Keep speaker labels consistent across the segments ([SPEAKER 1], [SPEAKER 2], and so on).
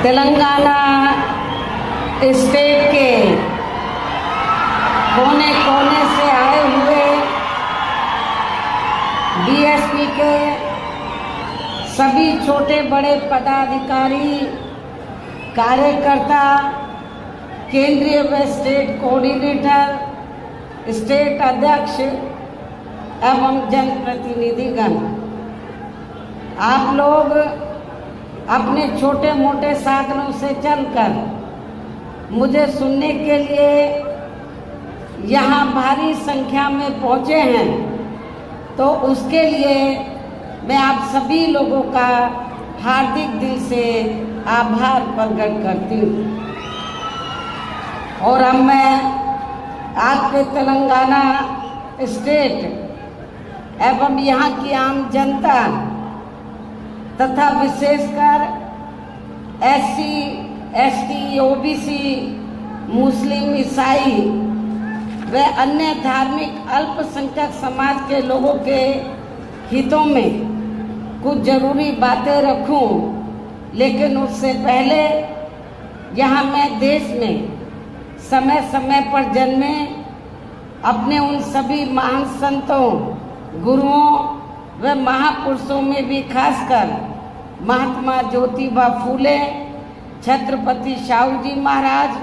[SPEAKER 1] Telangana state के कोने कोने से आए हुए बीएसपी के सभी छोटे बड़े पदाधिकारी, कार्यकर्ता, केंद्रीय व स्टेट कोऑर्डिनेटर, स्टेट अध्यक्ष एवं जनप्रतिनिधिगण, आप लोग अपने छोटे मोटे साधनों से चलकर मुझे सुनने के लिए यहाँ भारी संख्या में पहुँचे हैं, तो उसके लिए मैं आप सभी लोगों का हार्दिक दिल से आभार प्रकट करती हूँ। और अब मैं आपके तेलंगाना स्टेट एवं यहाँ की आम जनता तथा विशेषकर एससी, एसटी, ओबीसी, मुस्लिम, ईसाई व अन्य धार्मिक अल्पसंख्यक समाज के लोगों के हितों में कुछ जरूरी बातें रखूं, लेकिन उससे पहले यहाँ मैं देश में समय समय पर जन्मे अपने उन सभी महान संतों, गुरुओं व महापुरुषों में भी खासकर महात्मा ज्योतिबा फूले, छत्रपति शाहू जी महाराज,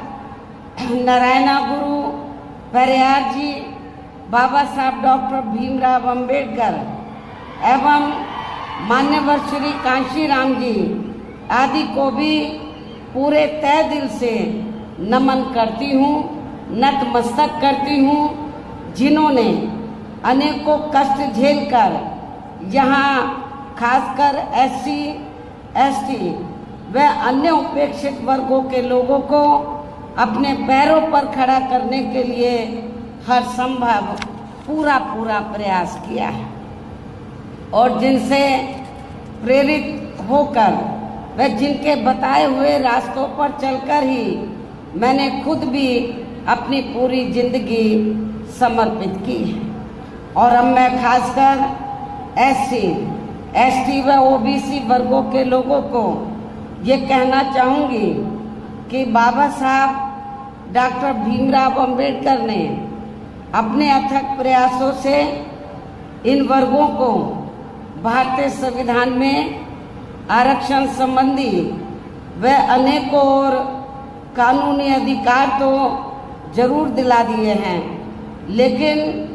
[SPEAKER 1] नारायणा गुरु, पेरियार जी, बाबा साहब डॉक्टर भीमराव अंबेडकर एवं मान्यवर श्री कांशीराम जी आदि को भी पूरे तहे दिल से नमन करती हूँ, नतमस्तक करती हूँ, जिन्होंने अनेकों कष्ट झेलकर यहाँ खासकर एससी, एसटी व अन्य उपेक्षित वर्गों के लोगों को अपने पैरों पर खड़ा करने के लिए हर संभव पूरा प्रयास किया है। और जिनसे प्रेरित होकर व जिनके बताए हुए रास्तों पर चलकर ही मैंने खुद भी अपनी पूरी जिंदगी समर्पित की है। और अब मैं खासकर एससी, एसटी व ओबीसी वर्गों के लोगों को ये कहना चाहूँगी कि बाबा साहब डॉक्टर भीमराव अंबेडकर ने अपने अथक प्रयासों से इन वर्गों को भारतीय संविधान में आरक्षण संबंधी व अनेकों और कानूनी अधिकार तो जरूर दिला दिए हैं, लेकिन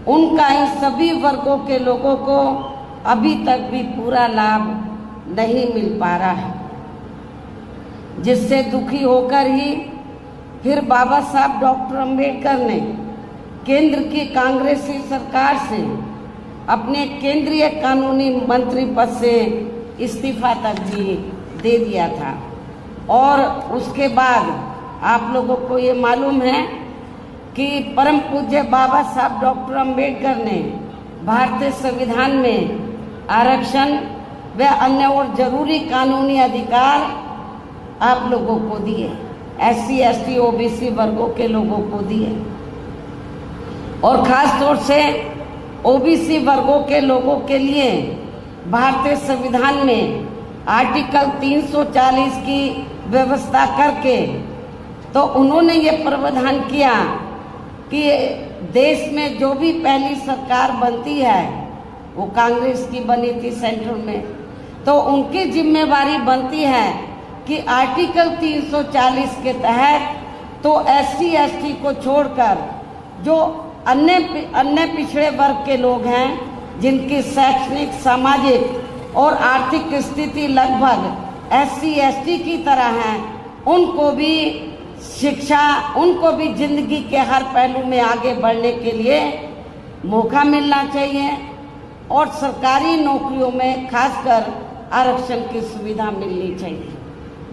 [SPEAKER 1] उनका इन सभी वर्गों के लोगों को अभी तक भी पूरा लाभ नहीं मिल पा रहा है, जिससे दुखी होकर ही फिर बाबा साहब डॉक्टर अंबेडकर ने केंद्र की कांग्रेसी सरकार से अपने केंद्रीय कानूनी मंत्री पद से इस्तीफा तक भी दे दिया था। और उसके बाद आप लोगों को ये मालूम है कि परम पूज्य बाबा साहब डॉक्टर अंबेडकर ने भारतीय संविधान में आरक्षण व अन्य और जरूरी कानूनी अधिकार आप लोगों को दिए, एससी, एसटी, ओबीसी वर्गों के लोगों को दिए। और खास तौर से ओबीसी वर्गों के लोगों के लिए भारतीय संविधान में आर्टिकल 340 की व्यवस्था करके तो उन्होंने ये प्रावधान किया कि देश में जो भी पहली सरकार बनती है वो कांग्रेस की बनी थी सेंट्रल में, तो उनकी जिम्मेवारी बनती है कि आर्टिकल 340 के तहत तो एससी, एसटी को छोड़कर जो अन्य पिछड़े वर्ग के लोग हैं, जिनकी शैक्षणिक, सामाजिक और आर्थिक स्थिति लगभग एससी, एसटी की तरह है, उनको भी शिक्षा, उनको भी जिंदगी के हर पहलू में आगे बढ़ने के लिए मौका मिलना चाहिए। और सरकारी नौकरियों में खासकर आरक्षण की सुविधा मिलनी चाहिए।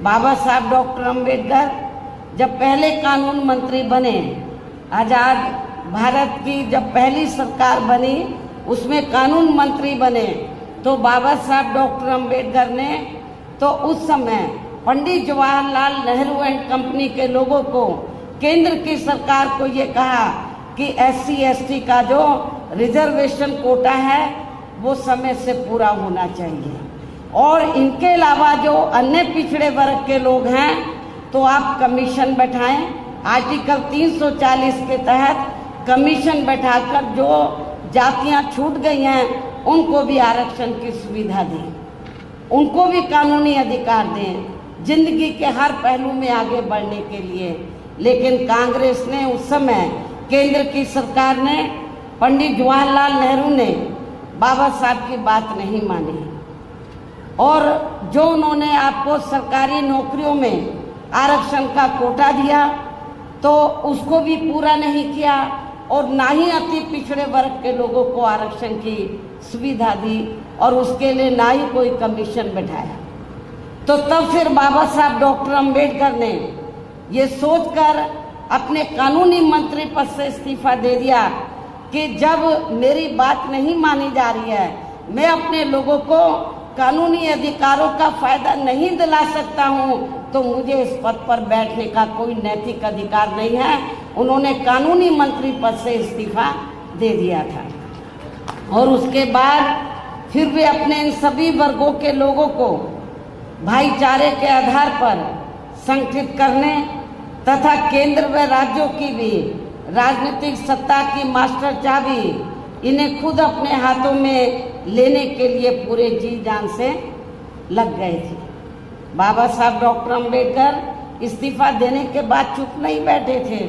[SPEAKER 1] बाबा साहब डॉक्टर अंबेडकर जब पहले कानून मंत्री बने, आज़ाद भारत की जब पहली सरकार बनी उसमें कानून मंत्री बने, तो बाबा साहब डॉक्टर अंबेडकर ने तो उस समय पंडित जवाहरलाल नेहरू एंड कंपनी के लोगों को, केंद्र की सरकार को ये कहा कि एससी, एसटी का जो रिजर्वेशन कोटा है वो समय से पूरा होना चाहिए। और इनके अलावा जो अन्य पिछड़े वर्ग के लोग हैं तो आप कमीशन बैठाएं, आर्टिकल 340 के तहत कमीशन बैठाकर जो जातियां छूट गई हैं उनको भी आरक्षण की सुविधा दें, उनको भी कानूनी अधिकार दें जिंदगी के हर पहलू में आगे बढ़ने के लिए। लेकिन कांग्रेस ने उस समय, केंद्र की सरकार ने, पंडित जवाहरलाल नेहरू ने बाबा साहब की बात नहीं मानी और जो उन्होंने आपको सरकारी नौकरियों में आरक्षण का कोटा दिया तो उसको भी पूरा नहीं किया और ना ही अति पिछड़े वर्ग के लोगों को आरक्षण की सुविधा दी और उसके लिए ना ही कोई कमीशन बैठाया। तो तब फिर बाबा साहब डॉक्टर अंबेडकर ने ये सोचकर अपने कानूनी मंत्री पद से इस्तीफा दे दिया कि जब मेरी बात नहीं मानी जा रही है, मैं अपने लोगों को कानूनी अधिकारों का फायदा नहीं दिला सकता हूं, तो मुझे इस पद पर बैठने का कोई नैतिक अधिकार नहीं है। उन्होंने कानूनी मंत्री पद से इस्तीफा दे दिया था और उसके बाद फिर भी अपने इन सभी वर्गों के लोगों को भाईचारे के आधार पर संगठित करने तथा केंद्र व राज्यों की भी राजनीतिक सत्ता की मास्टर चाबी इन्हें खुद अपने हाथों में लेने के लिए पूरे जी जान से लग गए थे। बाबा साहब डॉक्टर अंबेडकर इस्तीफा देने के बाद चुप नहीं बैठे थे।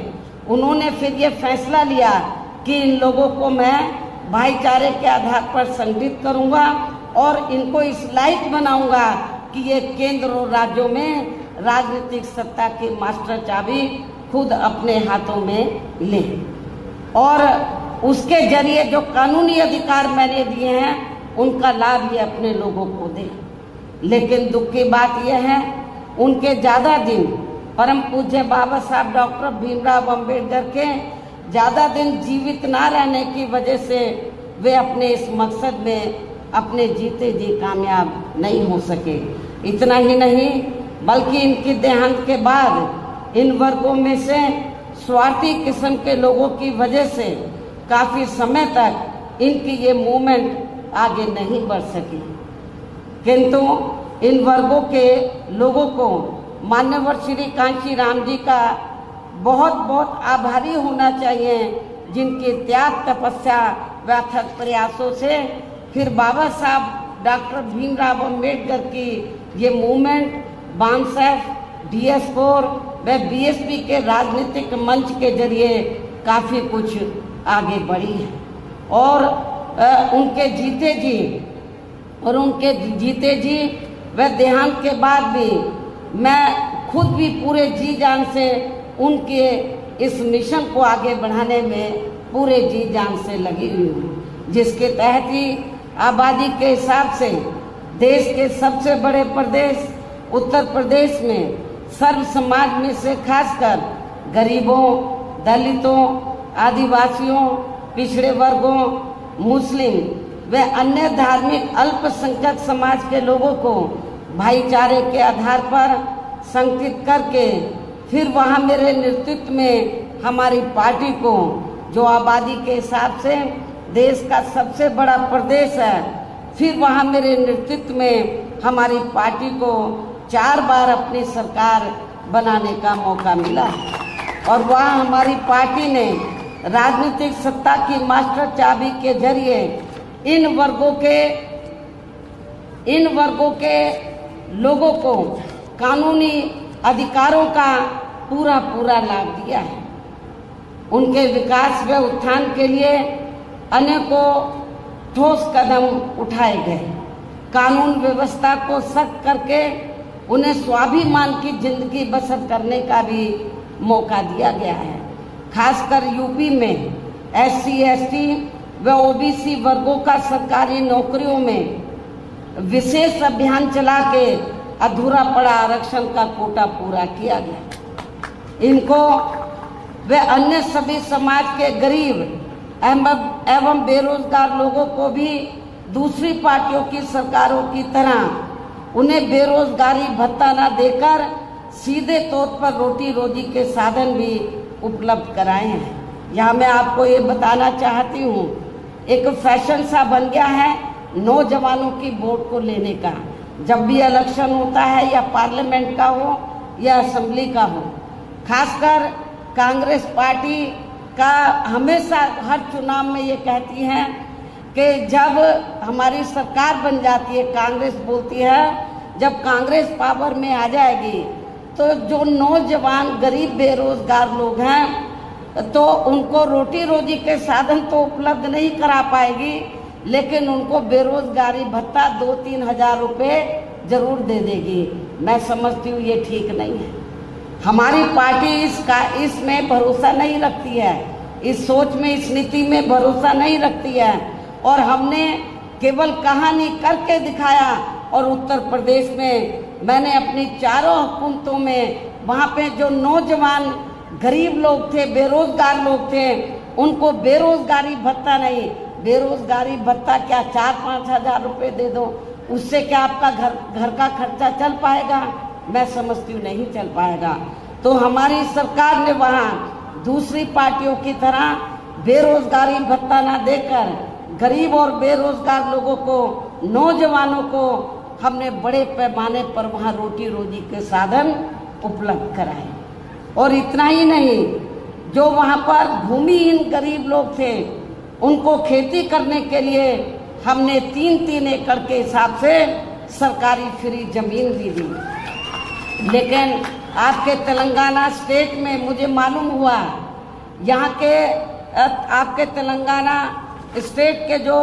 [SPEAKER 1] उन्होंने फिर ये फैसला लिया कि इन लोगों को मैं भाईचारे के आधार पर संगठित करूंगा और इनको इस लायक बनाऊंगा कि ये केंद्र और राज्यों में राजनीतिक सत्ता की मास्टर चाबी खुद अपने हाथों में लें और उसके जरिए जो कानूनी अधिकार मैंने दिए हैं उनका लाभ ये अपने लोगों को दें। लेकिन दुख की बात यह है, उनके ज़्यादा दिन, परम पूज्य बाबा साहब डॉक्टर भीमराव अंबेडकर के ज़्यादा दिन जीवित ना रहने की वजह से वे अपने इस मकसद में अपने जीते जी कामयाब नहीं हो सके। इतना ही नहीं बल्कि इनकी देहांत के बाद इन वर्गों में से स्वार्थी किस्म के लोगों की वजह से काफ़ी समय तक इनकी ये मूवमेंट आगे नहीं बढ़ सकी। किंतु इन वर्गों के लोगों को मान्यवर श्री कांशी राम जी का बहुत बहुत आभारी होना चाहिए, जिनके त्याग, तपस्या व अथक प्रयासों से फिर बाबा साहब डॉक्टर भीमराव अंबेडकर की ये मूवमेंट बामसेफ, DS4 व BSP के राजनीतिक मंच के जरिए काफ़ी कुछ आगे बढ़ी है और उनके जीते जी व देहांत के बाद भी मैं खुद भी पूरे जी जान से उनके इस मिशन को आगे बढ़ाने में पूरे जी जान से लगी हुई हूँ, जिसके तहत ही आबादी के हिसाब से देश के सबसे बड़े प्रदेश उत्तर प्रदेश में सर्व समाज में से खासकर गरीबों, दलितों, आदिवासियों, पिछड़े वर्गों, मुस्लिम व अन्य धार्मिक अल्पसंख्यक समाज के लोगों को भाईचारे के आधार पर संगठित करके फिर वहाँ मेरे नेतृत्व में हमारी पार्टी को, जो आबादी के हिसाब से देश का सबसे बड़ा प्रदेश है, फिर वहाँ मेरे नेतृत्व में हमारी पार्टी को 4 बार अपनी सरकार बनाने का मौका मिला और वहाँ हमारी पार्टी ने राजनीतिक सत्ता की मास्टर चाबी के जरिए इन वर्गों के लोगों को कानूनी अधिकारों का पूरा लाभ दिया है। उनके विकास व उत्थान के लिए अनेकों ठोस कदम उठाए गए। कानून व्यवस्था को सख्त करके उन्हें स्वाभिमान की जिंदगी बसर करने का भी मौका दिया गया है। खासकर यूपी में SC, ST व OBC वर्गों का सरकारी नौकरियों में विशेष अभियान चला के अधूरा पड़ा आरक्षण का कोटा पूरा किया गया। इनको व अन्य सभी समाज के गरीब एवं बेरोजगार लोगों को भी दूसरी पार्टियों की सरकारों की तरह उन्हें बेरोजगारी भत्ता न देकर सीधे तौर पर रोटी रोजी के साधन भी उपलब्ध कराए हैं। यहाँ मैं आपको ये बताना चाहती हूँ, एक फैशन सा बन गया है नौजवानों की वोट को लेने का। जब भी इलेक्शन होता है, या पार्लियामेंट का हो या असेंबली का हो। खासकर कांग्रेस पार्टी का हमेशा हर चुनाव में ये कहती हैं कि जब हमारी सरकार बन जाती है, कांग्रेस बोलती है जब कांग्रेस पावर में आ जाएगी तो जो नौजवान गरीब बेरोजगार लोग हैं तो उनको रोटी रोजी के साधन तो उपलब्ध नहीं करा पाएगी, लेकिन उनको बेरोजगारी भत्ता 2-3 हज़ार रुपये जरूर दे देगी। मैं समझती हूँ ये ठीक नहीं है। हमारी पार्टी इसमें भरोसा नहीं रखती है, इस सोच में, इस नीति में भरोसा नहीं रखती है। और हमने केवल कहानी करके दिखाया। और उत्तर प्रदेश में मैंने अपनी चारों हुकूमतों में वहाँ पे जो नौजवान गरीब लोग थे, बेरोजगार लोग थे, उनको बेरोजगारी भत्ता नहीं, बेरोजगारी भत्ता क्या 4-5 हज़ार रुपये दे दो, उससे क्या आपका घर का खर्चा चल पाएगा? मैं समझती हूँ नहीं चल पाएगा। तो हमारी सरकार ने वहाँ दूसरी पार्टियों की तरह बेरोजगारी भत्ता ना देकर गरीब और बेरोजगार लोगों को, नौजवानों को हमने बड़े पैमाने पर वहाँ रोटी रोजी के साधन उपलब्ध कराए। और इतना ही नहीं, जो वहाँ पर भूमिहीन गरीब लोग थे उनको खेती करने के लिए हमने 3-3 एकड़ के हिसाब से सरकारी फ्री जमीन दी थी। लेकिन आपके तेलंगाना स्टेट में मुझे मालूम हुआ, यहाँ के आपके तेलंगाना स्टेट के जो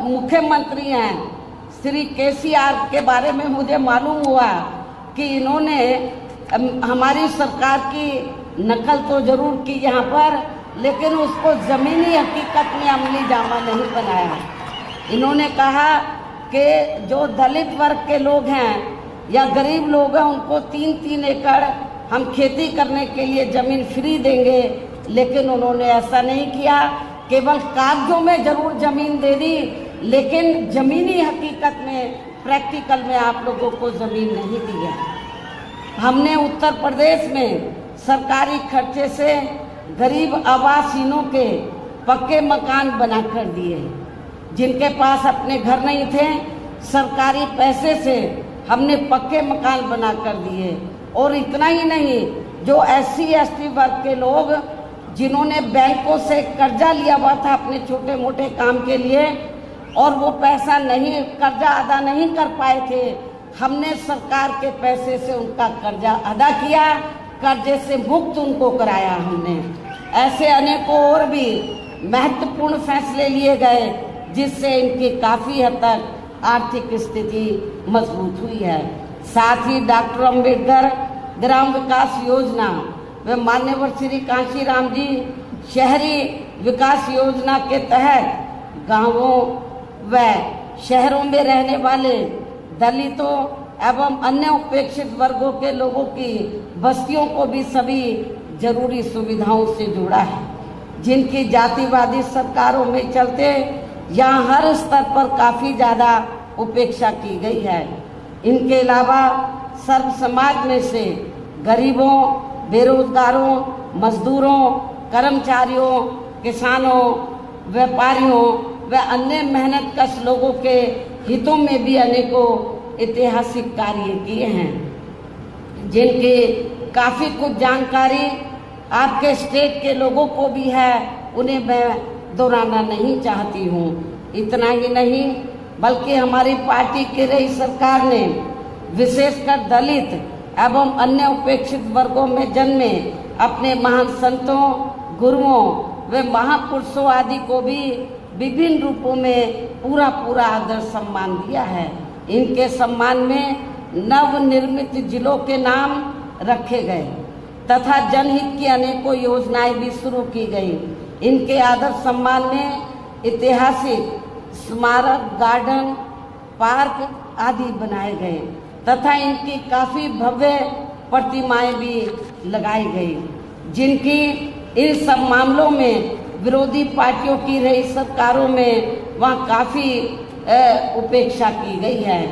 [SPEAKER 1] मुख्यमंत्री हैं श्री केसीआर के बारे में मुझे मालूम हुआ कि इन्होंने हमारी सरकार की नकल तो जरूर की यहाँ पर, लेकिन उसको ज़मीनी हकीकत में अमली जामा नहीं बनाया। इन्होंने कहा कि जो दलित वर्ग के लोग हैं या गरीब लोग हैं उनको 3-3 एकड़ हम खेती करने के लिए ज़मीन फ्री देंगे, लेकिन उन्होंने ऐसा नहीं किया। केवल कागजों में जरूर ज़मीन दे दी, लेकिन ज़मीनी हकीकत में, प्रैक्टिकल में आप लोगों को ज़मीन नहीं दी है। हमने उत्तर प्रदेश में सरकारी खर्चे से गरीब आवासहीनों के पक्के मकान बना कर दिए। जिनके पास अपने घर नहीं थे, सरकारी पैसे से हमने पक्के मकान बना कर दिए। और इतना ही नहीं, जो SC/ST वर्ग के लोग जिन्होंने बैंकों से कर्जा लिया हुआ था अपने छोटे मोटे काम के लिए और वो पैसा नहीं, कर्जा अदा नहीं कर पाए थे, हमने सरकार के पैसे से उनका कर्जा अदा किया, कर्जे से मुक्त उनको कराया हमने। ऐसे अनेकों और भी महत्वपूर्ण फैसले लिए गए जिससे इनकी काफ़ी हद तक आर्थिक स्थिति मजबूत हुई है। साथ ही डॉक्टर अंबेडकर ग्राम विकास योजना व मान्यवर श्री कांशीराम जी शहरी विकास योजना के तहत गांवों व शहरों में रहने वाले दलितों एवं अन्य उपेक्षित वर्गों के लोगों की बस्तियों को भी सभी जरूरी सुविधाओं से जोड़ा है, जिनकी जातिवादी सरकारों में चलते यहाँ हर स्तर पर काफ़ी ज़्यादा उपेक्षा की गई है। इनके अलावा सर्व समाज में से गरीबों, बेरोजगारों, मजदूरों, कर्मचारियों, किसानों, व्यापारियों व अन्य मेहनतकश लोगों के हितों में भी अनेकों ऐतिहासिक कार्य किए हैं, जिनकी काफ़ी कुछ जानकारी आपके स्टेट के लोगों को भी है, उन्हें मैं दोहराना नहीं चाहती हूँ। इतना ही नहीं, बल्कि हमारी पार्टी की रही सरकार ने विशेषकर दलित एवं अन्य उपेक्षित वर्गों में जन्मे अपने महान संतों, गुरुओं व महापुरुषों आदि को भी विभिन्न रूपों में पूरा आदर सम्मान दिया है। इनके सम्मान में नवनिर्मित जिलों के नाम रखे गए तथा जनहित की अनेकों योजनाएं भी शुरू की गई। इनके आदर सम्मान में ऐतिहासिक स्मारक, गार्डन, पार्क आदि बनाए गए तथा इनकी काफ़ी भव्य प्रतिमाएं भी लगाई गई, जिनकी इन सब मामलों में विरोधी पार्टियों की रही सरकारों में वहाँ काफ़ी उपेक्षा की गई है।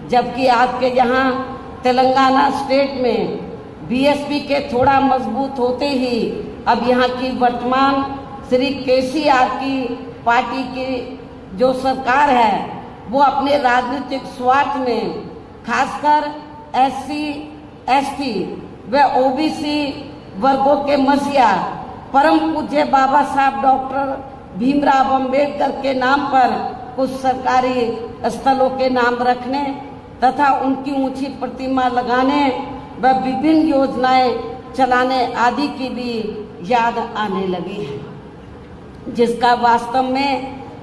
[SPEAKER 1] जबकि आपके यहाँ तेलंगाना स्टेट में बीएसपी के थोड़ा मजबूत होते ही अब यहाँ की वर्तमान श्री केसीआर की पार्टी की जो सरकार है वो अपने राजनीतिक स्वार्थ में खासकर SC, ST व OBC वर्गों के मसीहा परम पूज्य बाबा साहब डॉक्टर भीमराव अंबेडकर के नाम पर कुछ सरकारी स्थलों के नाम रखने तथा उनकी ऊंची प्रतिमा लगाने व विभिन्न योजनाएं चलाने आदि की भी याद आने लगी है, जिसका वास्तव में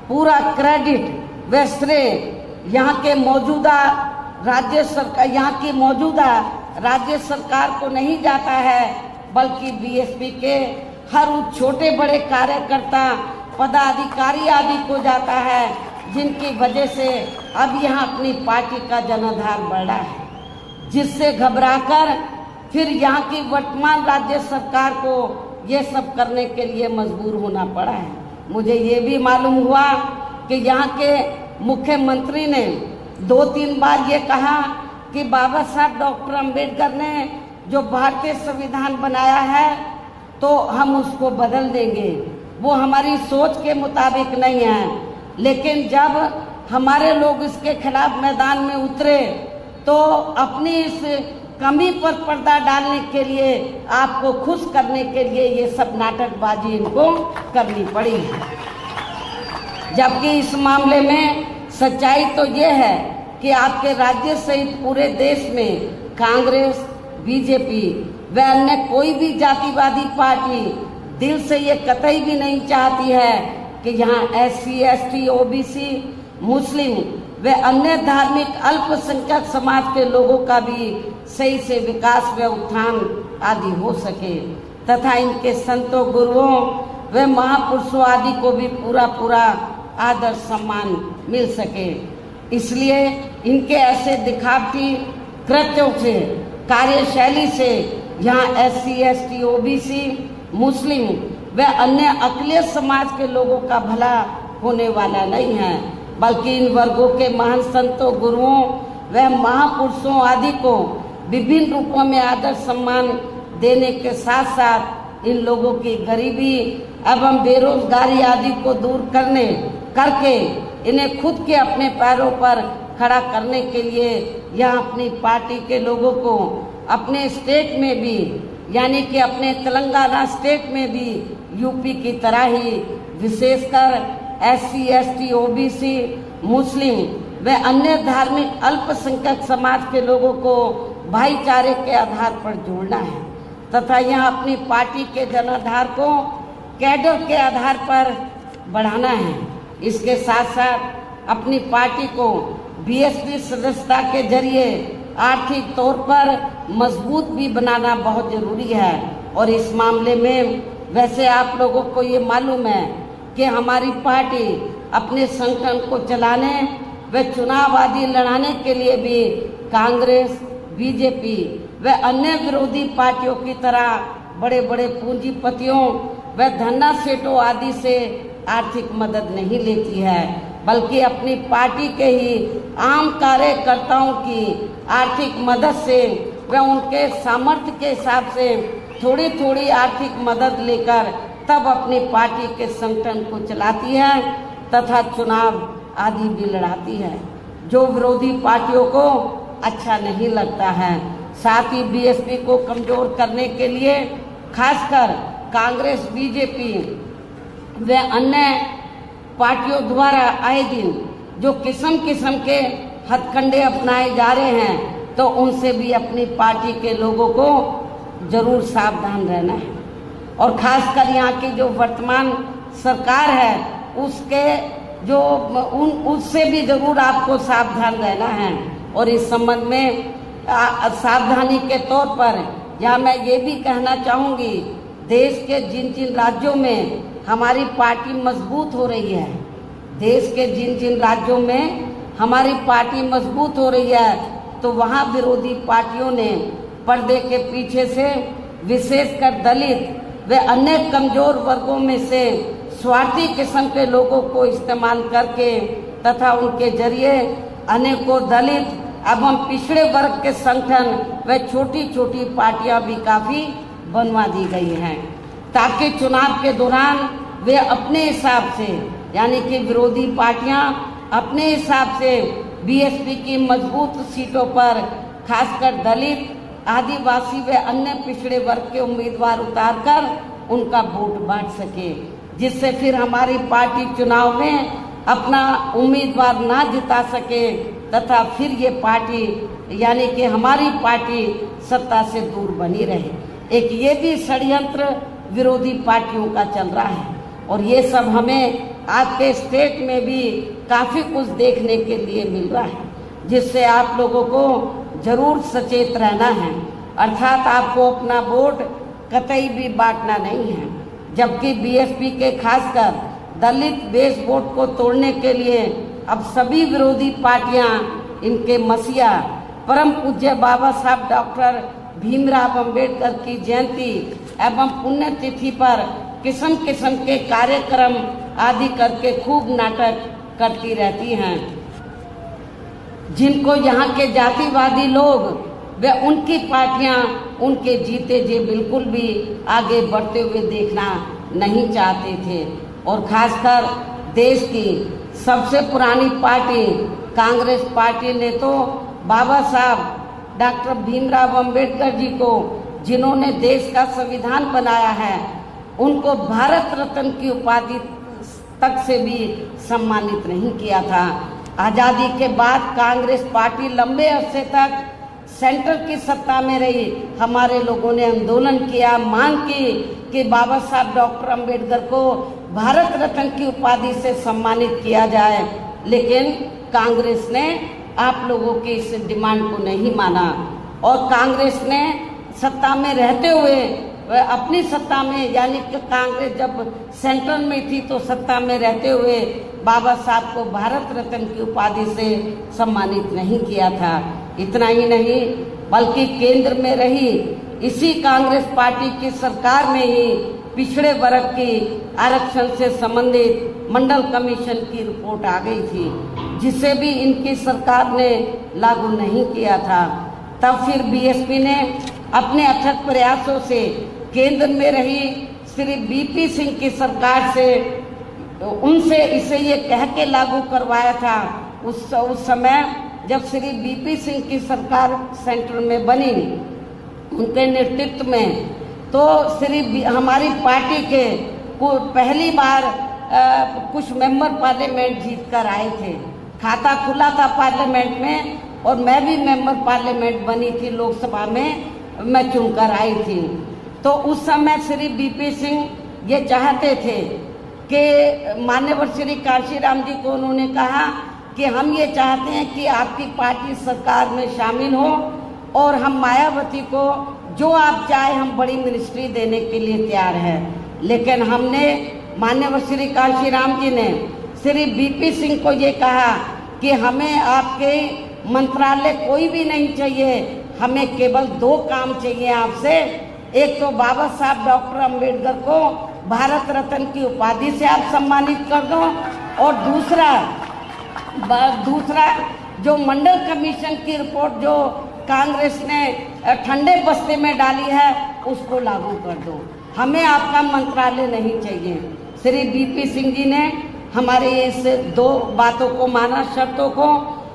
[SPEAKER 1] पूरा क्रेडिट व श्रेय यहाँ की मौजूदा राज्य सरकार को नहीं जाता है, बल्कि BSP के हर उस छोटे बड़े कार्यकर्ता पदाधिकारी आदि को जाता है, जिनकी वजह से अब यहाँ अपनी पार्टी का जनाधार बढ़ा है, जिससे घबराकर फिर यहाँ की वर्तमान राज्य सरकार को ये सब करने के लिए मजबूर होना पड़ा है। मुझे ये भी मालूम हुआ कि यहाँ के मुख्यमंत्री ने 2-3 बार ये कहा कि बाबा साहब डॉक्टर अंबेडकर ने जो भारतीय संविधान बनाया है तो हम उसको बदल देंगे, वो हमारी सोच के मुताबिक नहीं है। लेकिन जब हमारे लोग इसके खिलाफ मैदान में उतरे तो अपनी इस कमी पर पर्दा डालने के लिए, आपको खुश करने के लिए ये सब नाटकबाजी इनको करनी पड़ी। जबकि इस मामले में सच्चाई तो ये है कि आपके राज्य सहित पूरे देश में कांग्रेस, BJP व अन्य कोई भी जातिवादी पार्टी दिल से ये कतई भी नहीं चाहती है कि यहाँ SC, ST, OBC, मुस्लिम व अन्य धार्मिक अल्पसंख्यक समाज के लोगों का भी सही से विकास व उत्थान आदि हो सके तथा इनके संतों, गुरुओं व महापुरुषों आदि को भी पूरा आदर सम्मान मिल सके। इसलिए इनके ऐसे दिखावटी कृत्यों से, कार्यशैली से यहाँ SC, ST, OBC, मुस्लिम व अन्य अकलिय समाज के लोगों का भला होने वाला नहीं है, बल्कि इन वर्गों के महान संतों, गुरुओं व महापुरुषों आदि को विभिन्न रूपों में आदर सम्मान देने के साथ साथ इन लोगों की गरीबी एवं बेरोजगारी आदि को दूर करके इन्हें खुद के अपने पैरों पर खड़ा करने के लिए यहाँ अपनी पार्टी के लोगों को अपने स्टेट में भी, यानी कि अपने तेलंगाना स्टेट में भी यूपी की तरह ही विशेषकर SC, ST, OBC, मुस्लिम व अन्य धार्मिक अल्पसंख्यक समाज के लोगों को भाईचारे के आधार पर जोड़ना है तथा यहाँ अपनी पार्टी के जनाधार को कैडर के आधार पर बढ़ाना है। इसके साथ साथ अपनी पार्टी को BSP सदस्यता के जरिए आर्थिक तौर पर मजबूत भी बनाना बहुत जरूरी है। और इस मामले में वैसे आप लोगों को ये मालूम है कि हमारी पार्टी अपने संगठन को चलाने व चुनाव आदि लड़ाने के लिए भी कांग्रेस, BJP व अन्य विरोधी पार्टियों की तरह बड़े बड़े पूंजीपतियों व धन्ना सेठों आदि से आर्थिक मदद नहीं लेती है, बल्कि अपनी पार्टी के ही आम कार्यकर्ताओं की आर्थिक मदद से व उनके सामर्थ्य के हिसाब से थोड़ी थोड़ी आर्थिक मदद लेकर तब अपनी पार्टी के संगठन को चलाती है तथा चुनाव आदि भी लड़ाती है, जो विरोधी पार्टियों को अच्छा नहीं लगता है। साथ ही BSP को कमजोर करने के लिए खासकर कांग्रेस, BJP व अन्य पार्टियों द्वारा आए दिन जो किस्म किस्म के हथकंडे अपनाए जा रहे हैं, तो उनसे भी अपनी पार्टी के लोगों को जरूर सावधान रहना है। और खासकर यहाँ की जो वर्तमान सरकार है उसके जो उससे भी जरूर आपको सावधान रहना है। और इस संबंध में सावधानी के तौर पर यहाँ मैं ये भी कहना चाहूँगी, देश के जिन जिन राज्यों में हमारी पार्टी मजबूत हो रही है, देश के जिन जिन राज्यों में हमारी पार्टी मजबूत हो रही है, तो वहाँ विरोधी पार्टियों ने पर्दे के पीछे से विशेषकर दलित व अन्य कमजोर वर्गों में से स्वार्थी किस्म के लोगों को इस्तेमाल करके तथा उनके जरिए अनेकों दलित एवं पिछड़े वर्ग के संगठन व छोटी छोटी पार्टियां भी काफ़ी बनवा दी गई हैं, ताकि चुनाव के दौरान वे अपने हिसाब से, यानी कि विरोधी पार्टियां अपने हिसाब से बीएसपी की मजबूत सीटों पर खासकर दलित, आदिवासी व अन्य पिछड़े वर्ग के उम्मीदवार उतारकर उनका वोट बांट सके, जिससे फिर हमारी पार्टी चुनाव में अपना उम्मीदवार ना जिता सके तथा फिर ये पार्टी यानी कि हमारी पार्टी सत्ता से दूर बनी रहे। एक ये भी षड्यंत्र विरोधी पार्टियों का चल रहा है और ये सब हमें आपके स्टेट में भी काफ़ी कुछ देखने के लिए मिल रहा है, जिससे आप लोगों को जरूर सचेत रहना है। अर्थात आपको अपना वोट कतई भी बांटना नहीं है, जबकि बीएसपी के खासकर दलित बेस वोट को तोड़ने के लिए अब सभी विरोधी पार्टियां इनके मसीहा परम पूज्य बाबा साहब डॉक्टर भीमराव अंबेडकर की जयंती एवं पुण्यतिथि पर किस्म किस्म के कार्यक्रम आदि करके खूब नाटक करती रहती हैं, जिनको यहाँ के जातिवादी लोग व उनकी पार्टियां उनके जीते जी बिल्कुल भी आगे बढ़ते हुए देखना नहीं चाहते थे। और खासकर देश की सबसे पुरानी पार्टी कांग्रेस पार्टी ने तो बाबा साहब डॉक्टर भीमराव अंबेडकर जी को, जिन्होंने देश का संविधान बनाया है, उनको भारत रत्न की उपाधि तक से भी सम्मानित नहीं किया था। आज़ादी के बाद कांग्रेस पार्टी लंबे अरसे तक सेंटर की सत्ता में रही। हमारे लोगों ने आंदोलन किया, मांग की कि बाबा साहब डॉक्टर अंबेडकर को भारत रत्न की उपाधि से सम्मानित किया जाए, लेकिन कांग्रेस ने आप लोगों की इस डिमांड को नहीं माना और कांग्रेस ने सत्ता में रहते हुए अपनी सत्ता में यानी कि कांग्रेस जब सेंटर में थी तो सत्ता में रहते हुए बाबा साहब को भारत रत्न की उपाधि से सम्मानित नहीं किया था। इतना ही नहीं बल्कि केंद्र में रही इसी कांग्रेस पार्टी की सरकार में ही पिछड़े वर्ग की आरक्षण से संबंधित मंडल कमीशन की रिपोर्ट आ गई थी, जिसे भी इनकी सरकार ने लागू नहीं किया था। तब फिर बीएसपी ने अपने अथक प्रयासों से केंद्र में रही श्री बीपी सिंह की सरकार से उनसे इसे ये कह के लागू करवाया था उस समय जब श्री बीपी सिंह की सरकार सेंटर में बनी, उनके नेतृत्व में, तो हमारी पार्टी के पहली बार कुछ मेंबर पार्लियामेंट जीत कर आए थे। खाता खुला था पार्लियामेंट में और मैं भी मेंबर पार्लियामेंट बनी थी, लोकसभा में मैं चुनकर आई थी। तो उस समय श्री बीपी सिंह ये चाहते थे कि मान्यवर श्री कांशीराम जी को उन्होंने कहा कि हम ये चाहते हैं कि आपकी पार्टी सरकार में शामिल हो और हम मायावती को जो आप चाहे हम बड़ी मिनिस्ट्री देने के लिए तैयार हैं। लेकिन हमने माननीय श्री कांशीराम जी ने श्री बीपी सिंह को ये कहा कि हमें आपके मंत्रालय कोई भी नहीं चाहिए, हमें केवल 2 काम चाहिए आपसे। एक तो बाबा साहब डॉक्टर अंबेडकर को भारत रत्न की उपाधि से आप सम्मानित कर दो और दूसरा जो मंडल कमीशन की रिपोर्ट जो कांग्रेस ने ठंडे बस्ते में डाली है उसको लागू कर दो, हमें आपका मंत्रालय नहीं चाहिए। श्री बीपी सिंह जी ने हमारे इस 2 बातों को माना, शर्तों को,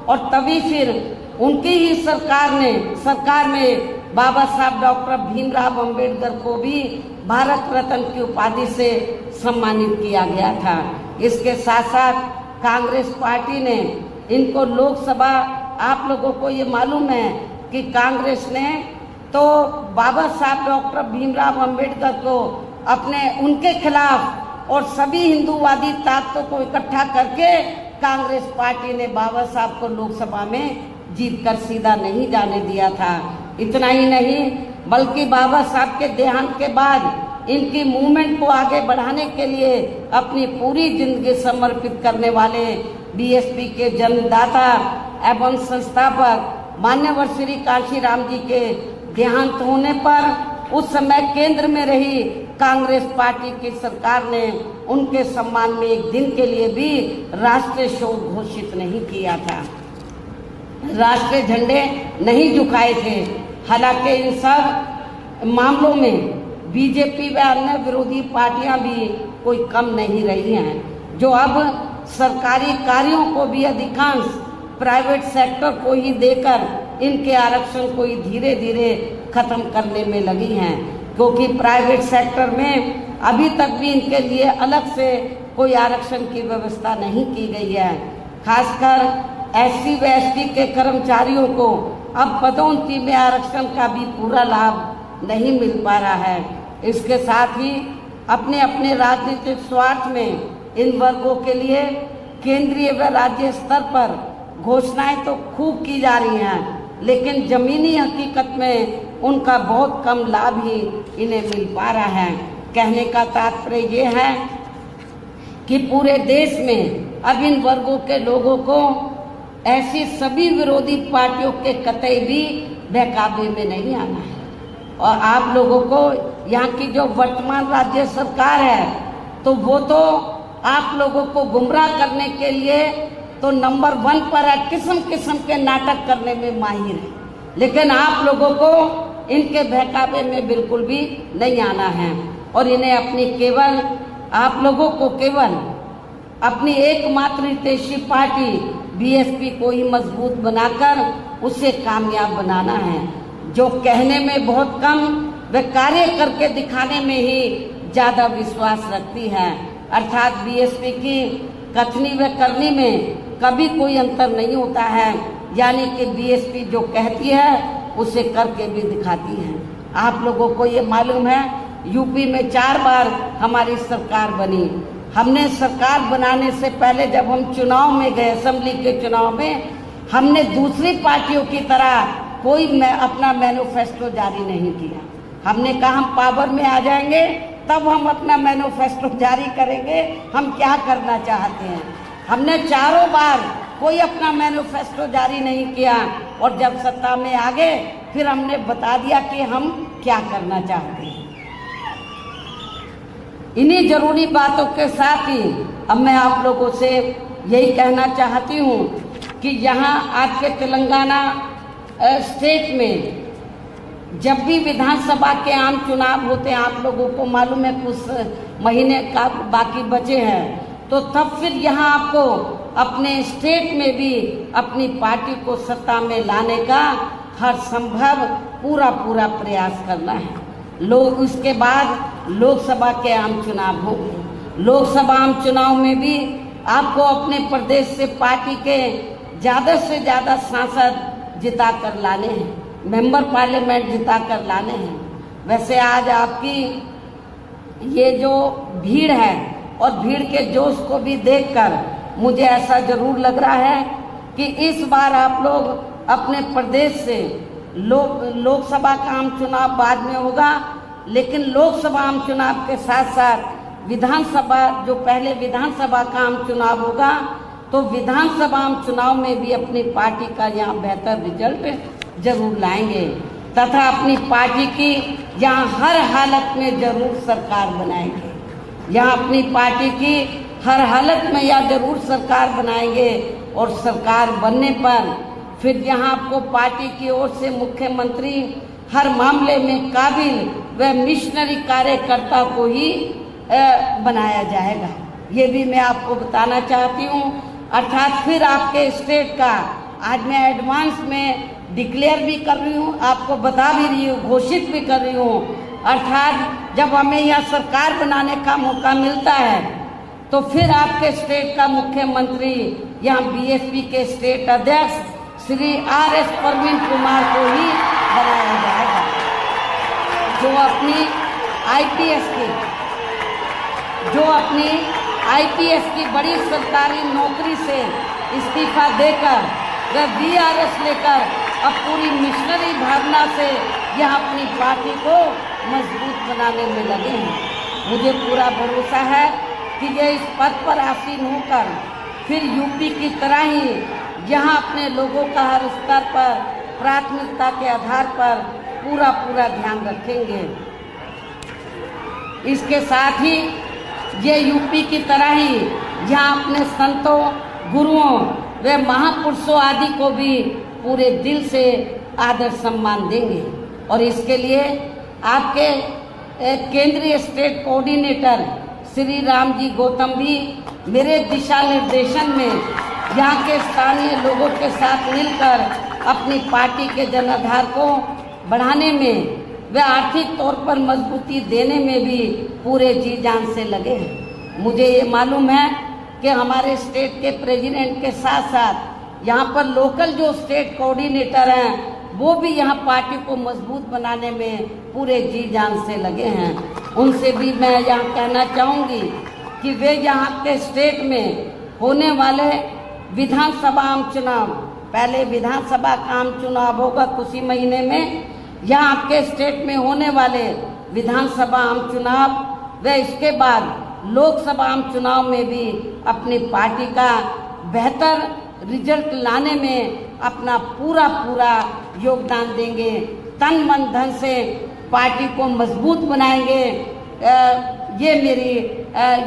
[SPEAKER 1] और तभी फिर उनकी ही सरकार में बाबा साहब डॉक्टर भीमराव अंबेडकर को भी भारत रत्न की उपाधि से सम्मानित किया गया था। इसके साथ साथ कांग्रेस पार्टी ने इनको लोकसभा, आप लोगों को ये मालूम है कि कांग्रेस ने तो बाबा साहब डॉक्टर भीमराव अंबेडकर को उनके खिलाफ और सभी हिंदूवादी ताकतों को इकट्ठा करके कांग्रेस पार्टी ने बाबा साहब को लोकसभा में जीतकर सीधा नहीं जाने दिया था। इतना ही नहीं बल्कि बाबा साहब के देहांत के बाद इनकी मूवमेंट को आगे बढ़ाने के लिए अपनी पूरी जिंदगी समर्पित करने वाले बीएसपी के जन्मदाता एवं संस्थापक मान्यवर श्री कांशीराम जी के देहांत होने पर उस समय केंद्र में रही कांग्रेस पार्टी की सरकार ने उनके सम्मान में एक दिन के लिए भी राष्ट्रीय शोक घोषित नहीं किया था, राष्ट्रीय झंडे नहीं झुकाए थे। हालांकि इन सब मामलों में बीजेपी व अन्य विरोधी पार्टियां भी कोई कम नहीं रही हैं, जो अब सरकारी कार्यों को भी अधिकांश प्राइवेट सेक्टर को ही देकर इनके आरक्षण को ही धीरे धीरे खत्म करने में लगी हैं, क्योंकि प्राइवेट सेक्टर में अभी तक भी इनके लिए अलग से कोई आरक्षण की व्यवस्था नहीं की गई है। खासकर SC व ST के कर्मचारियों को अब पदोन्नति में आरक्षण का भी पूरा लाभ नहीं मिल पा रहा है। इसके साथ ही अपने अपने राजनीतिक स्वार्थ में इन वर्गों के लिए केंद्रीय व राज्य स्तर पर घोषणाएं तो खूब की जा रही हैं, लेकिन जमीनी हकीकत में उनका बहुत कम लाभ ही इन्हें मिल पा रहा है। कहने का तात्पर्य ये है कि पूरे देश में अब इन वर्गों के लोगों को ऐसी सभी विरोधी पार्टियों के कतई भी बहकावे में नहीं आना है। और आप लोगों को यहाँ की जो वर्तमान राज्य सरकार है तो वो तो आप लोगों को गुमराह करने के लिए तो नंबर 1 पर है, किस्म किस्म के नाटक करने में माहिर है, लेकिन आप लोगों को इनके बहकावे में बिल्कुल भी नहीं आना है। और इन्हें आप लोगों को केवल अपनी एकमात्र हितैषी पार्टी BSP को ही मजबूत बनाकर उसे कामयाब बनाना है, जो कहने में बहुत कम व कार्य करके दिखाने में ही ज़्यादा विश्वास रखती है। अर्थात BSP की कथनी व करनी में कभी कोई अंतर नहीं होता है, यानी कि BSP जो कहती है उसे करके भी दिखाती है। आप लोगों को ये मालूम है यूपी में 4 बार हमारी सरकार बनी। हमने सरकार बनाने से पहले जब हम चुनाव में गए, असेंबली के चुनाव में, हमने दूसरी पार्टियों की तरह कोई अपना मैनिफेस्टो जारी नहीं किया। हमने कहा हम पावर में आ जाएंगे तब हम अपना मैनिफेस्टो जारी करेंगे, हम क्या करना चाहते हैं। हमने 4 बार कोई अपना मैनिफेस्टो जारी नहीं किया और जब सत्ता में आ गए फिर हमने बता दिया कि हम क्या करना चाहते हैं। इन्हीं जरूरी बातों के साथ ही अब मैं आप लोगों से यही कहना चाहती हूँ कि यहाँ आपके तेलंगाना स्टेट में जब भी विधानसभा के आम चुनाव होते हैं, आप लोगों को मालूम है कुछ महीने का बाकी बचे हैं, तो तब फिर यहाँ आपको अपने स्टेट में भी अपनी पार्टी को सत्ता में लाने का हर संभव पूरा प्रयास करना है। लोग उसके बाद लोकसभा के आम चुनाव होंगे। लोकसभा आम चुनाव में भी आपको अपने प्रदेश से पार्टी के ज़्यादा से ज़्यादा सांसद जिता कर लाने हैं, मेंबर पार्लियामेंट जिता कर लाने हैं। वैसे आज आपकी ये जो भीड़ है और भीड़ के जोश को भी देखकर मुझे ऐसा जरूर लग रहा है कि इस बार आप लोग अपने प्रदेश से लोकसभा का आम चुनाव बाद में होगा, लेकिन लोकसभा आम चुनाव के साथ साथ विधानसभा जो पहले विधानसभा का आम चुनाव होगा, तो विधानसभा आम चुनाव में भी अपनी पार्टी का यहाँ बेहतर रिजल्ट जरूर लाएंगे तथा अपनी पार्टी की यहाँ हर हालत में जरूर सरकार बनाएंगे। यहाँ अपनी पार्टी की हर हालत में या जरूर सरकार बनाएंगे और सरकार बनने पर फिर यहाँ आपको पार्टी की ओर से मुख्यमंत्री हर मामले में काबिल व मिशनरी कार्यकर्ता को ही बनाया जाएगा। ये भी मैं आपको बताना चाहती हूँ। अर्थात फिर आपके स्टेट का आज मैं एडवांस में डिक्लेयर भी कर रही हूँ, आपको बता भी रही हूँ, घोषित भी कर रही हूँ। अर्थात जब हमें यह सरकार बनाने का मौका मिलता है तो फिर आपके स्टेट का मुख्यमंत्री यहाँ BSP के स्टेट अध्यक्ष श्री RS प्रवीण कुमार को ही बनाया जाएगा, जो अपनी IPS की बड़ी सरकारी नौकरी से इस्तीफा देकर व VRS लेकर अब पूरी मिशनरी भावना से यह अपनी पार्टी को मजबूत बनाने में लगे हैं। मुझे पूरा भरोसा है कि ये इस पद पर आसीन होकर फिर यूपी की तरह ही यहाँ अपने लोगों का हर स्तर पर प्राथमिकता के आधार पर पूरा ध्यान रखेंगे। इसके साथ ही ये यूपी की तरह ही यहाँ अपने संतों, गुरुओं व महापुरुषों आदि को भी पूरे दिल से आदर सम्मान देंगे। और इसके लिए आपके केंद्रीय स्टेट कोऑर्डिनेटर श्री राम जी गौतम भी मेरे दिशा निर्देशन में यहाँ के स्थानीय लोगों के साथ मिलकर अपनी पार्टी के जनाधार को बढ़ाने में व आर्थिक तौर पर मजबूती देने में भी पूरे जी जान से लगे हैं। मुझे ये मालूम है कि हमारे स्टेट के प्रेसिडेंट के साथ साथ यहाँ पर लोकल जो स्टेट कोऑर्डिनेटर हैं वो भी यहाँ पार्टी को मजबूत बनाने में पूरे जी जान से लगे हैं। उनसे भी मैं यहाँ कहना चाहूँगी कि वे यहाँ के स्टेट में होने वाले विधानसभा आम चुनाव, पहले विधानसभा का आम चुनाव होगा कुछ ही महीने में, यहाँ आपके स्टेट में होने वाले विधानसभा आम चुनाव व इसके बाद लोकसभा आम चुनाव में भी अपनी पार्टी का बेहतर रिजल्ट लाने में अपना पूरा योगदान देंगे। तन मन धन से पार्टी को मजबूत बनाएंगे। ये मेरी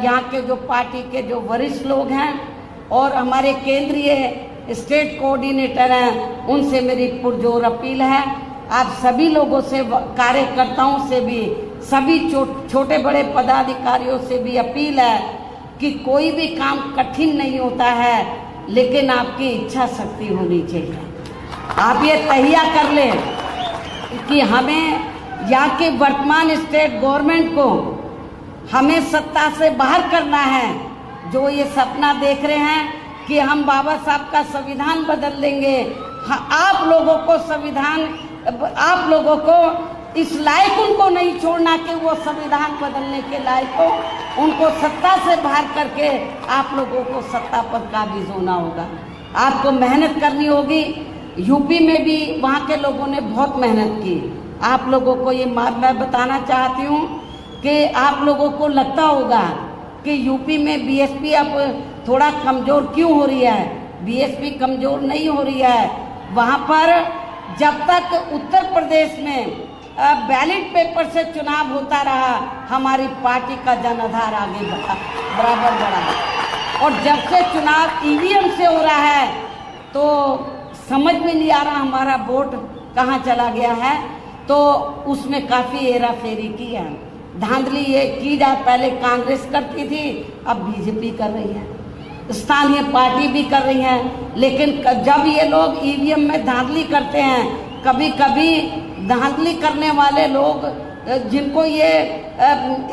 [SPEAKER 1] यहाँ के जो पार्टी के जो वरिष्ठ लोग हैं और हमारे केंद्रीय स्टेट कोऑर्डिनेटर हैं उनसे मेरी पुरजोर अपील है। आप सभी लोगों से, कार्यकर्ताओं से भी, सभी छोटे बड़े पदाधिकारियों से भी अपील है कि कोई भी काम कठिन नहीं होता है, लेकिन आपकी इच्छा शक्ति होनी चाहिए। आप ये तहिया कर लें कि हमें यहाँ के वर्तमान स्टेट गवर्नमेंट को हमें सत्ता से बाहर करना है। जो ये सपना देख रहे हैं कि हम बाबा साहब का संविधान बदल देंगे, आप लोगों को संविधान, आप लोगों को इस लायक उनको नहीं छोड़ना कि वो संविधान बदलने के लायक हो। उनको सत्ता से बाहर करके आप लोगों को सत्ता पर काबिज होना होगा। आपको मेहनत करनी होगी। यूपी में भी वहाँ के लोगों ने बहुत मेहनत की। आप लोगों को ये मैं बताना चाहती हूँ कि आप लोगों को लगता होगा कि यूपी में बीएसपी अब थोड़ा कमज़ोर क्यों हो रही है। बीएसपी कमज़ोर नहीं हो रही है। वहाँ पर जब तक उत्तर प्रदेश में बैलेट पेपर से चुनाव होता रहा, हमारी पार्टी का जनाधार आगे बराबर बढ़ा। और जब से चुनाव ईवीएम से हो रहा है तो समझ में नहीं आ रहा हमारा वोट कहाँ चला गया है। तो उसमें काफ़ी हेरा फेरी की है, धांधली ये की जाए। पहले कांग्रेस करती थी, अब बीजेपी कर रही है, स्थानीय पार्टी भी कर रही है। लेकिन जब ये लोग ईवीएम में धांधली करते हैं, कभी कभी धांधली करने वाले लोग जिनको ये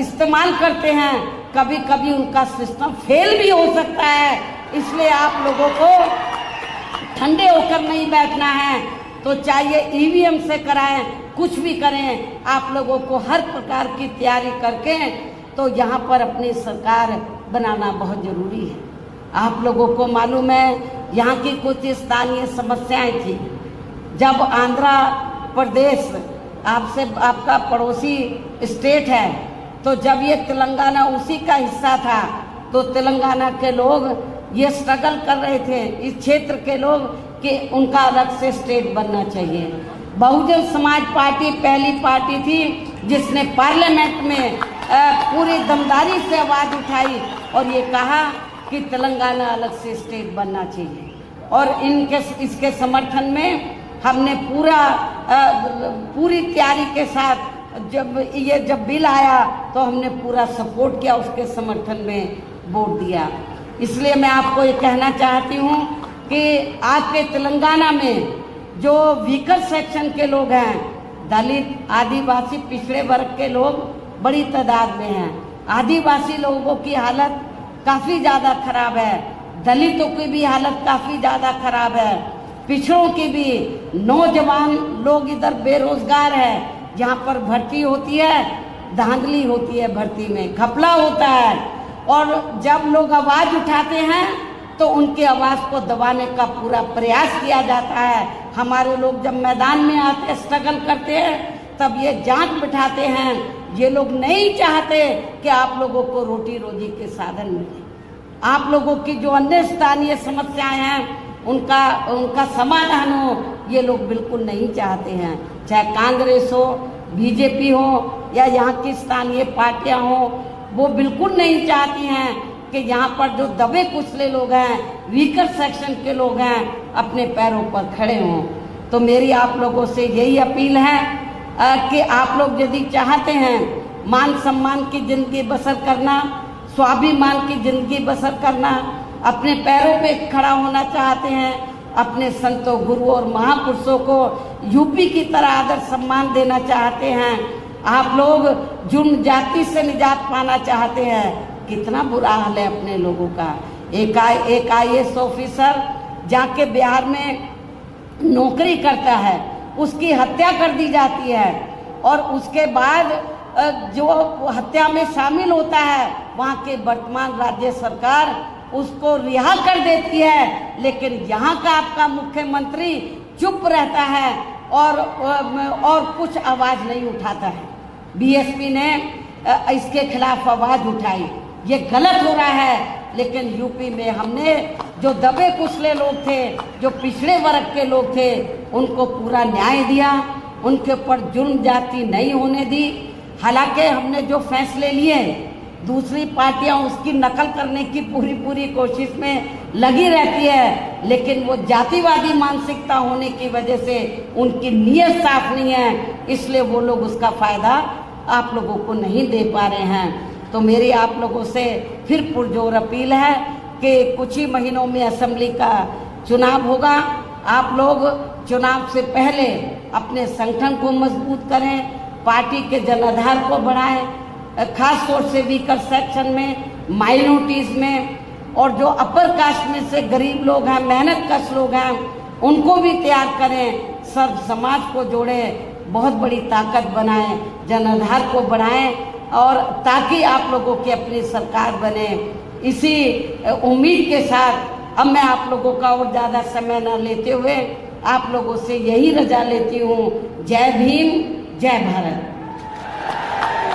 [SPEAKER 1] इस्तेमाल करते हैं, कभी कभी उनका सिस्टम फेल भी हो सकता है। इसलिए आप लोगों को ठंडे होकर नहीं बैठना है। तो चाहिए ईवीएम से कराएं, कुछ भी करें, आप लोगों को हर प्रकार की तैयारी करके तो यहाँ पर अपनी सरकार बनाना बहुत ज़रूरी है। आप लोगों को मालूम है यहाँ की कुछ स्थानीय समस्याएं थी। जब आंध्र प्रदेश आपका पड़ोसी स्टेट है, तो जब ये तेलंगाना उसी का हिस्सा था, तो तेलंगाना के लोग ये स्ट्रगल कर रहे थे, इस क्षेत्र के लोग, कि उनका अलग से स्टेट बनना चाहिए। बहुजन समाज पार्टी पहली पार्टी थी जिसने पार्लियामेंट में पूरी दमदारी से आवाज़ उठाई और ये कहा कि तेलंगाना अलग से स्टेट बनना चाहिए। और इसके समर्थन में हमने पूरी तैयारी के साथ जब बिल आया तो हमने पूरा सपोर्ट किया, उसके समर्थन में वोट दिया। इसलिए मैं आपको ये कहना चाहती हूँ कि आज के तेलंगाना में जो वीकर सेक्शन के लोग हैं, दलित, आदिवासी, पिछड़े वर्ग के लोग बड़ी तादाद में हैं। आदिवासी लोगों की हालत काफ़ी ज़्यादा खराब है, दलितों की भी हालत काफ़ी ज़्यादा खराब है, पिछड़ों की भी। नौजवान लोग इधर बेरोजगार है। यहाँ पर भर्ती होती है, धांधली होती है, भर्ती में घपला होता है। और जब लोग आवाज़ उठाते हैं तो उनकी आवाज़ को दबाने का पूरा प्रयास किया जाता है। हमारे लोग जब मैदान में आते हैं, स्ट्रगल करते हैं, तब ये जांच बिठाते हैं। ये लोग नहीं चाहते कि आप लोगों को रोटी रोजी के साधन मिले। आप लोगों की जो अन्य स्थानीय समस्याएं हैं उनका समाधान हो, ये लोग बिल्कुल नहीं चाहते हैं। चाहे कांग्रेस हो, बीजेपी हो या यहाँ की स्थानीय पार्टियां हो, वो बिल्कुल नहीं चाहती हैं कि यहाँ पर जो दबे कुचले लोग हैं, वीकर सेक्शन के लोग हैं, अपने पैरों पर खड़े हों। तो मेरी आप लोगों से यही अपील है कि आप लोग यदि चाहते हैं मान सम्मान की ज़िंदगी बसर करना, स्वाभिमान की जिंदगी बसर करना, अपने पैरों पे खड़ा होना चाहते हैं, अपने संतों, गुरुओं और महापुरुषों को यूपी की तरह आदर सम्मान देना चाहते हैं। आप लोग जुर्म जाति से निजात पाना चाहते हैं। कितना बुरा हाल है अपने लोगों का। एक IAS ऑफिसर जाके बिहार में नौकरी करता है, उसकी हत्या कर दी जाती है और उसके बाद जो हत्या में शामिल होता है वहाँ के वर्तमान राज्य सरकार उसको रिहा कर देती है, लेकिन यहाँ का आपका मुख्यमंत्री चुप रहता है और कुछ आवाज़ नहीं उठाता है। BSP ने इसके खिलाफ आवाज़ उठाई। ये गलत हो रहा है। लेकिन यूपी में हमने जो दबे कुचले लोग थे, जो पिछड़े वर्ग के लोग थे, उनको पूरा न्याय दिया, उनके ऊपर जुर्म जाति नहीं होने दी। हालांकि हमने जो फैसले लिए, दूसरी पार्टियां उसकी नकल करने की पूरी कोशिश में लगी रहती है, लेकिन वो जातिवादी मानसिकता होने की वजह से उनकी नीयत साफ नहीं है, इसलिए वो लोग उसका फ़ायदा आप लोगों को नहीं दे पा रहे हैं। तो मेरी आप लोगों से फिर पुरजोर अपील है कि कुछ ही महीनों में असेंबली का चुनाव होगा। आप लोग चुनाव से पहले अपने संगठन को मजबूत करें, पार्टी के जनाधार को बढ़ाएं, खास तौर से वीकर सेक्शन में, माइनॉरिटीज़ में, और जो अपर कास्ट में से गरीब लोग हैं, मेहनत कश लोग हैं, उनको भी तैयार करें, सर्व समाज को जोड़ें, बहुत बड़ी ताकत बनाएं, जनाधार को बढ़ाएं, और ताकि आप लोगों की अपनी सरकार बने। इसी उम्मीद के साथ अब मैं आप लोगों का और ज़्यादा समय न लेते हुए आप लोगों से यही रजा लेती हूँ। जय भीम, जय भारत।